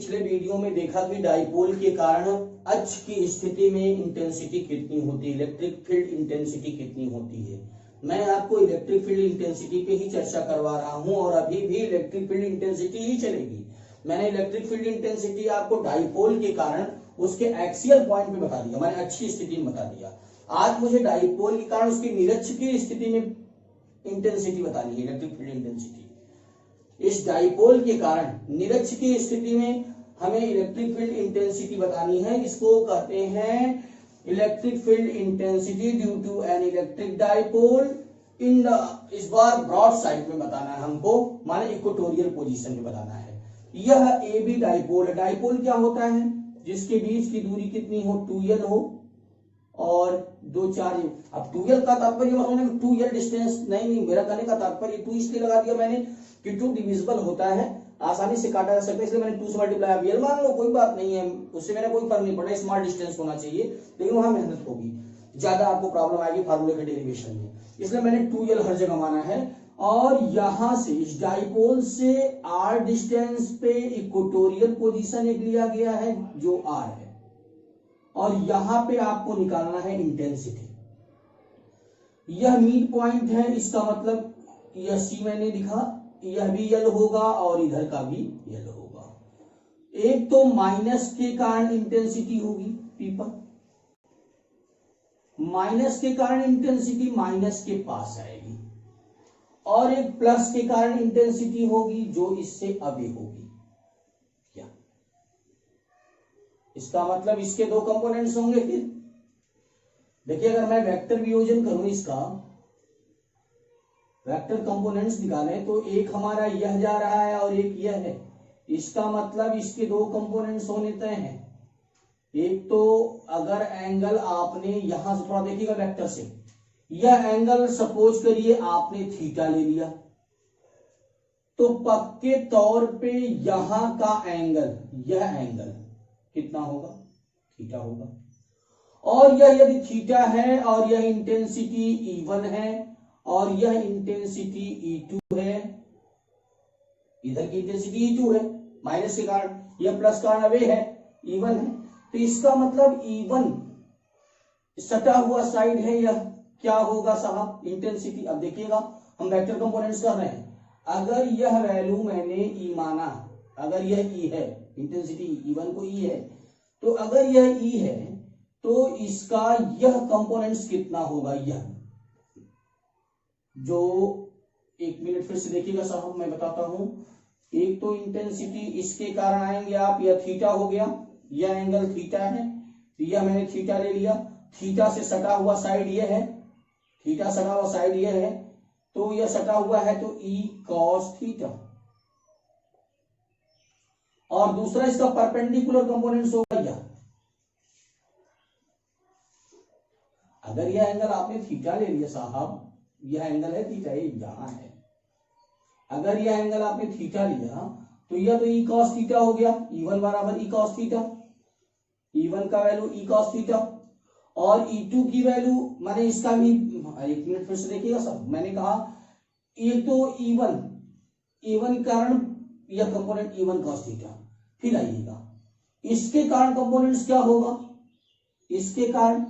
पिछले वीडियो में देखा कि डाइपोल के कारण अक्ष की स्थिति में इंटेंसिटी कितनी होती है, इलेक्ट्रिक फील्ड इंटेंसिटी कितनी होती है। मैं आपको इलेक्ट्रिक फील्ड इंटेंसिटी पे ही चर्चा करवा रहा हूं और अभी भी इलेक्ट्रिक फील्ड इंटेंसिटी ही चलेगी। मैंने इलेक्ट्रिक फील्ड इंटेंसिटी आपको डाइपोल के कारण उसके एक्सियल पॉइंट पे बता दिया, मैंने अच्छी स्थिति में बता दिया। आज मुझे डाइपोल के कारण उसकी निरक्ष की स्थिति में इंटेंसिटी बतानी है, इलेक्ट्रिक फील्ड इंटेंसिटी। इस डाइपोल के कारण निरक्ष की स्थिति में हमें इलेक्ट्रिक फील्ड इंटेंसिटी बतानी है। इसको कहते हैं electric field intensity due to an electric dipole in the, इस बार ब्रॉड साइड में बताना है हमको, माने इक्वेटोरियल पोजीशन में बताना है। यह ए बी डाइपोल है। डाइपोल क्या होता है? जिसके बीच की दूरी कितनी हो, 2l हो और दो चार्ज। अब 2l का तात्पर्य 2l डिस्टेंस नहीं, मेरा कहने का तात्पर्य 2 इसलिए लगा दिया मैंने कि 2 डिविजिबल होता है, आसानी से काटा जा सकता है, इसलिए मैंने 2 से मल्टीप्लाई किया। मान लो कोई बात नहीं है, उससे मेरा कोई फर्क नहीं पड़ा, स्मॉल डिस्टेंस होना चाहिए, लेकिन वहां मेहनत होगी, ज्यादा आपको प्रॉब्लम आएगी फार्मूले के डेरिवेशन में, इसलिए मैंने 2l हर जगह माना है। और यहां से इस डाइपोल से r डिस्टेंस पे इक्वेटोरियल पोजीशन एक लिया गया है जो r है, और यहां पे आपको निकालना है इंटेंसिटी। यह मिड पॉइंट है, इसका मतलब यह C मैंने लिखा, यह भी यल होगा और इधर का भी यल होगा। एक तो माइनस के कारण इंटेंसिटी होगी P पर, माइनस के कारण इंटेंसिटी माइनस के पास आएगी, और एक प्लस के कारण इंटेंसिटी होगी जो इससे अवे होगी। क्या इसका मतलब इसके 2 कंपोनेंट्स होंगे। फिर देखिए, अगर मैं वेक्टर वियोजन करूं, इसका वेक्टर कंपोनेंट्स निकालें, तो एक हमारा यह जा रहा है और एक यह है, इसका मतलब इसके 2 कंपोनेंट्स होने तय हैं। एक तो अगर एंगल आपने यहां से थोड़ा देखिएगा वेक्टर से, यह एंगल सपोज करिए आपने थीटा ले लिया, तो पक्के तौर पे यहां का एंगल, यह एंगल कितना होगा, थीटा होगा। और यह यदि थीटा है और यह इंटेंसिटी E1 है और यह इंटेंसिटी E2 है, इधर की इंटेंसिटी E2 है, माइनस के कारण, यह प्लस कारण अवे है, E1 है, तो इसका मतलब E1 सटा हुआ साइड है, यह क्या होगा साहब, इंटेंसिटी। अब देखिएगा, हम वेक्टर कंपोनेंट्स कर रहे हैं, अगर यह वैल्यू मैंने E माना, अगर यह E है, इंटेंसिटी E1 को E है, तो अगर यह E है तो इसका यह कंपोनेंट्स कितना होगा, यह जो, एक मिनट फिर से देखिएगा साहब, मैं बताता हूं। एक तो इंटेंसिटी इसके कारण आएंगे आप, यह थीटा हो गया, यह एंगल थीटा है, तो यह मैंने थीटा ले लिया, थीटा से सटा हुआ साइड यह है, थीटा सटा हुआ साइड यह है, तो यह सटा हुआ है तो E cos थीटा, और दूसरा इसका परपेंडिकुलर कंपोनेंट्स होगा यह। अगर यह एंगल आपने थीटा ले लिया साहब, यह एंगल है थीटा, ये यहां है, अगर यह एंगल आपने थीटा लिया तो यह तो E cos थीटा हो गया, E1 बराबर E cos थीटा, E1 का वैल्यू E cos थीटा, और E2 की वैल्यू मैंने इसका भी, एक मिनट फिर से देखिएगा सब, मैंने कहा ये तो E1 कारण यह कंपोनेंट E1 cos थीटा, फिर आइएगा इसके कारण कंपोनेंट्स क्या होगा, इसके कारण,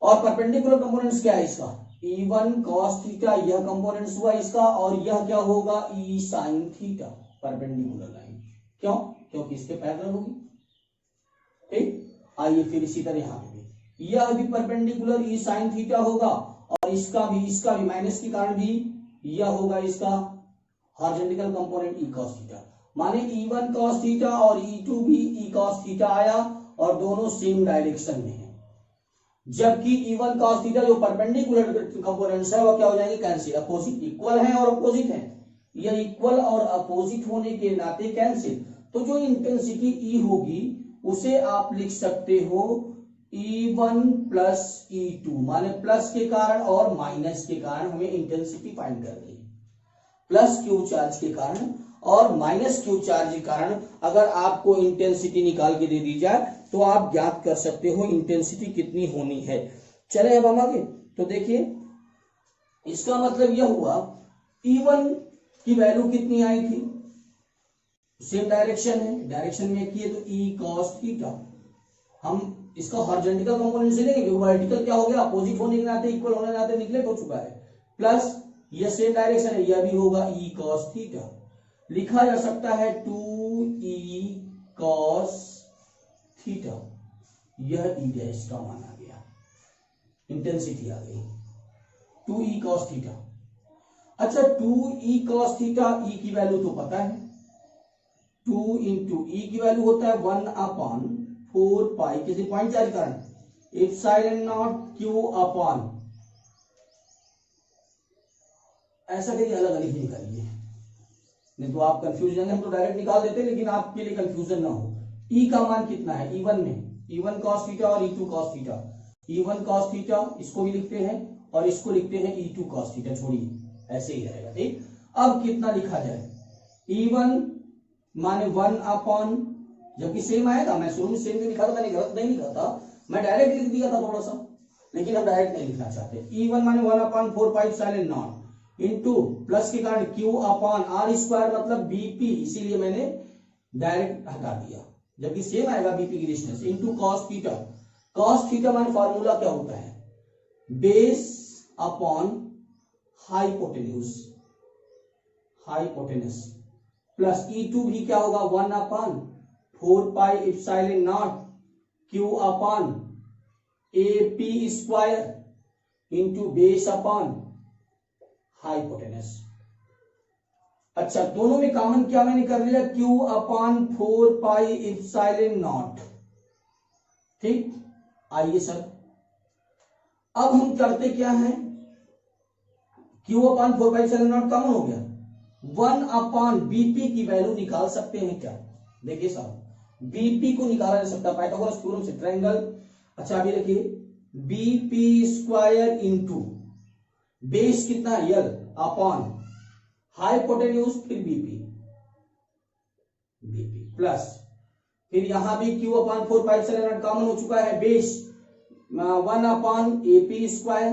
और परपेंडिकुलर कंपोनेंट्स क्या है इसका, E1 cos थीटा, यह कंपोनेंट्स हुआ इसका, और यह क्या होगा, E sin theta, perpendicular line. क्यों? क्योंकि इसके पैरेलल होगी। ठीक, आइए फिर इसी तरह यहां पे यह भी परपेंडिकुलर E sin थीटा होगा, और इसका भी माइनस के कारण भी यह होगा इसका horizontal component E cos theta, माने E1 cos थीटा और E2 भी E cos थीटा आया, और दोनों सेम डायरेक्शन में है। जबकि E1 cos थीटा जो परपेंडिकुलर कंपोनेंट्स है वो क्या हो जाएंगे, कैंसिल, अपोजिट, इक्वल है और अपोजिट है, यह इक्वल और अपोजिट होने के नाते कैंसिल। तो जो इंटेंसिटी E होगी उसे आप लिख सकते हो E1 प्लस E2, माने प्लस के कारण और माइनस के कारण हमें इंटेंसिटी फाइंड करनी है। प्लस क्यू चार्ज के कारण और माइनस क्यू चार्ज के कारण अगर आपको इंटेंसिटी निकाल के दे दी जाए तो आप ज्ञात कर सकते हो इंटेंसिटी कितनी होनी है। चले अब हम आगे, तो देखिए इसका मतलब यह हुआ E1 की वैल्यू कितनी आई थी, सेम डायरेक्शन है, डायरेक्शन में एक ही है तो ई कॉस थीटा। हम इसका हॉरिजॉन्टल कंपोनेंट से लेंगे क्योंकि वर्टिकल क्या हो गया, अपोजिट होने के नाते, इक्वल होने के नाते निगलेक्ट हो चुका है, प्लस ये सेम डायरेक्शन है, यह भी होगा ई कॉस थीटा। लिखा जा सकता है 2e कॉस थीटा, यह ई डैश का मान आ गया, इंटेंसिटी आ गई 2e cos थीटा। अच्छा 2e cos थीटा, e की वैल्यू तो पता है, 2 इंटू ई की वैल्यू होता है 1/4 पाई, किसी पॉइंट चार्ज कारण एप्सिलॉन नॉट q अपॉन, ऐसा करिए अलग अलग ही निकालिए, नहीं तो आप कंफ्यूज जाएंगे, हम तो डायरेक्ट निकाल देते हैं लेकिन आपके लिए कंफ्यूजन ना हो। e का मान कितना है, e1 में e1 cos थीटा और e2 cos theta, e1 cos theta इसको भी लिखते हैं और इसको लिखते हैं e2 cos थीटा, छोड़िए ऐसे ही रहेगा, ठीक। अब कितना लिखा जाए, e1 माने 1/, जबकि सेम आएगा, मैं शुरू में सेम जो लिखा था मैंने गलत नहीं लिखा था, मैं डायरेक्ट लिख दिया था थोड़ा सा, लेकिन हम डायरेक्ट नहीं लिखना चाहते। e1 माने 1/4 pi epsilon not into plus के कारण q अपॉन r स्क्वायर मतलब bp, इसीलिए मैंने डायरेक्ट हटा दिया, जबकि सेम आएगा bp की distance, into cos theta. cos theta माने फार्मूला क्या होता है, base upon hypotenuse, hypotenuse, plus e2 भी क्या होगा 1/4 pi epsilon not q upon ap square into base upon hypotenuse. अच्छा दोनों में कॉमन क्या मैंने कर लिया, q/4 पाई एप्सिलॉन नॉट, ठीक। आइए सर अब हम करते क्या है, q/4 pi epsilon not common हो गया, 1/bp की वैल्यू निकाल सकते हैं क्या, देखिए साहब bp को निकाला जा सकता है पाइथागोरस थ्योरम से, ट्रायंगल। अच्छा अभी देखिए bp स्क्वायर इंटू बेस कितना है यल अपॉन हाइपोटेन्यूज, फिर बीपी प्लस, फिर यहां भी q/4 pi epsilon not common हो चुका है, base 1/ap square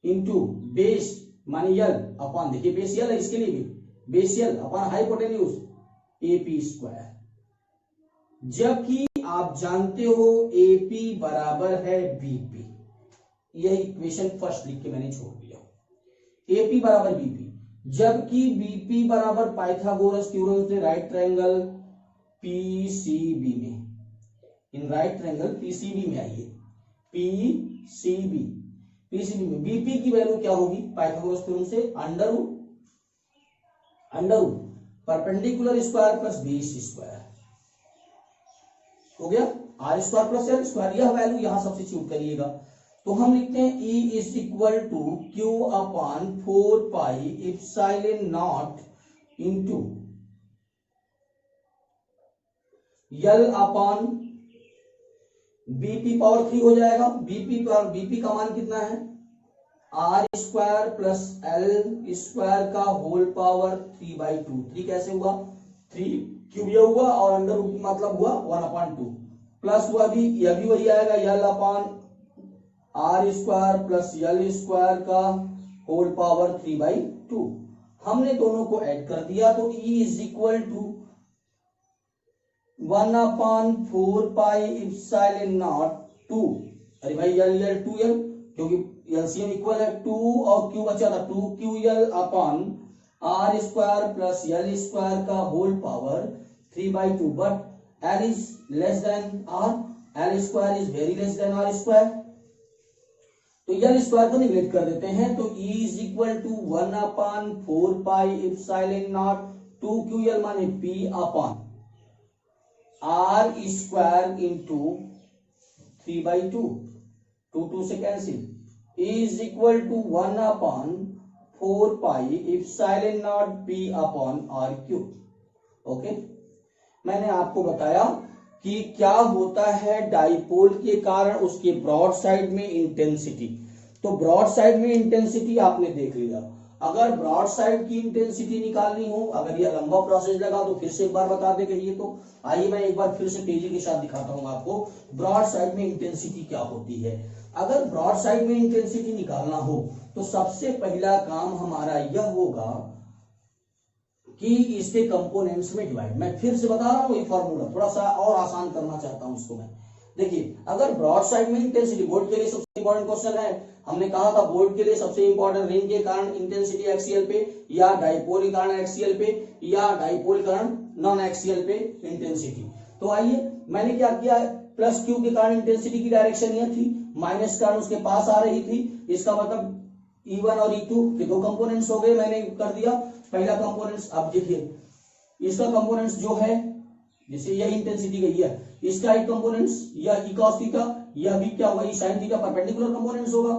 into base माने यल अपॉन, देखिए बेस यल है इसके लिए भी, बेस यल अपॉन हाइपोटेन्यूज ap स्क्वायर, जबकि आप जानते हो ap बराबर है bp, यह इक्वेशन फर्स्ट लिख के मैंने छोड़ दिया, AP बराबर BP, जबकि BP बराबर पाइथागोरस थ्योरम से राइट ट्रायंगल PCB में, इन राइट ट्रायंगल PCB में आइए, PCB में BP की वैल्यू क्या होगी पाइथागोरस थ्योरम से, under root perpendicular square plus base square, हो गया r square plus l square, यह वैल्यू यहां सब्स्टिट्यूट करिएगा, तो हम लिखते हैं E is equal to q/4 pi epsilon naught into l upon BP power 3 हो जाएगा, बीपी का मान कितना है r square plus l square का होल पावर 3/2, 3 कैसे हुआ 3 क्यूब ये हुआ और अंडर रूट मतलब हुआ 1/2, प्लस हुआ भी यह भी वही आएगा l upon r square plus l square का होल पावर 3/2, हमने दोनों को ऐड कर दिया तो E is equal to 1/4 pi epsilon naught 2, अरे भाई यल 2l क्योंकि एलसीएम इक्वल है 2 और q बचा था 2ql upon r square plus l square का whole power 3/2, but l is less than r, l square is very less than r square, तो l square को निगलेक्ट कर देते हैं, तो E is equal to 1/4 pi epsilon naught 2ql माने p upon r square into 3/2, 2 से cancel, E is equal to 1/4 pi epsilon naught p upon r cube. Okay, मैंने आपको बताया कि क्या होता है डाइपोल के कारण उसके ब्रॉड साइड में इंटेंसिटी, तो ब्रॉड साइड में इंटेंसिटी आपने देख लिया, अगर ब्रॉड साइड की इंटेंसिटी निकालनी हो, अगर यह लंबा प्रोसेस लगा तो फिर से एक बार बता दे कहिए, तो आइए मैं एक बार फिर से तेजी के साथ दिखाता हूं आपको ब्रॉड साइड में इंटेंसिटी क्या होती है। अगर ब्रॉड साइड में इंटेंसिटी निकालना हो तो सबसे पहला काम हमारा यह होगा कि इसके कंपोनेंट्स में डिवाइड। मैं फिर से बता रहा हूं ये फॉर्मूला, थोड़ा सा और आसान करना चाहता हूं इसको मैं। देखिए, अगर ब्रॉड साइड में इंटेंसिटी, बोर्ड के लिए सबसे इंपॉर्टेंट क्वेश्चन है, हमने कहा था बोर्ड के लिए सबसे इंपॉर्टेंट, रिंग के कारण इंटेंसिटी एक्सियल पे, या डाइपोल के कारण एक्सियल पे, या डाइपोल के कारण नॉन एक्सियल पे इंटेंसिटी। तो आइए, मैंने क्या किया है, प्लस क्यू के कारण इंटेंसिटी की डायरेक्शन यह थी, माइनस कारण उसके पास आ रही थी, इसका मतलब E1 और E2 के दो कंपोनेंट्स हो गए, मैंने कर दिया पहला कंपोनेंट्स। अब देखिए इसका कंपोनेंट्स जो है, जैसे यह इंटेंसिटी गई है, इसका एक कंपोनेंट्स या ई कॉस थीटा, यह भी क्या होगा, ई साइन थीटा, परपेंडिकुलर कंपोनेंट्स होगा।